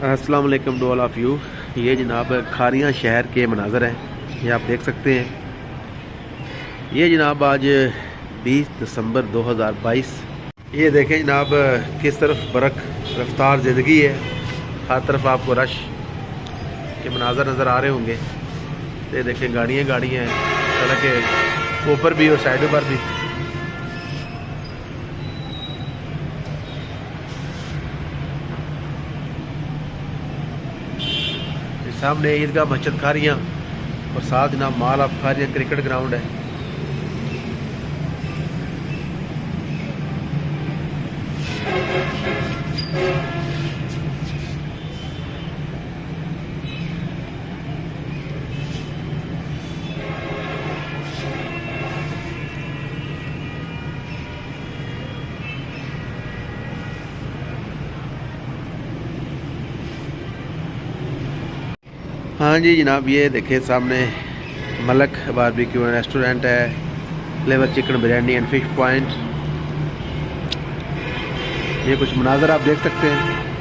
अस्सलाम वालेकुम to all of you. ये जनाब खारियाँ शहर के मनाज़र हैं, ये आप देख सकते हैं। ये जनाब आज 20 दिसंबर 2022। ये देखें जनाब किस तरफ बरक रफ्तार ज़िंदगी है। हर तरफ आपको रश के मनाज़र नज़र आ रहे होंगे। ये देखें गाड़ियाँ हैं सड़क के ऊपर भी और साइडों पर भी। सामने ईदगाह मस्जिद खारियाँ और साथ जनाब माल ऑफ खारियाँ क्रिकेट ग्राउंड है। हाँ जी जनाब, ये देखे सामने मलक बारबेक्यू रेस्टोरेंट है, flavour chicken biryani and fish point. ये कुछ मनाज़र आप देख सकते हैं।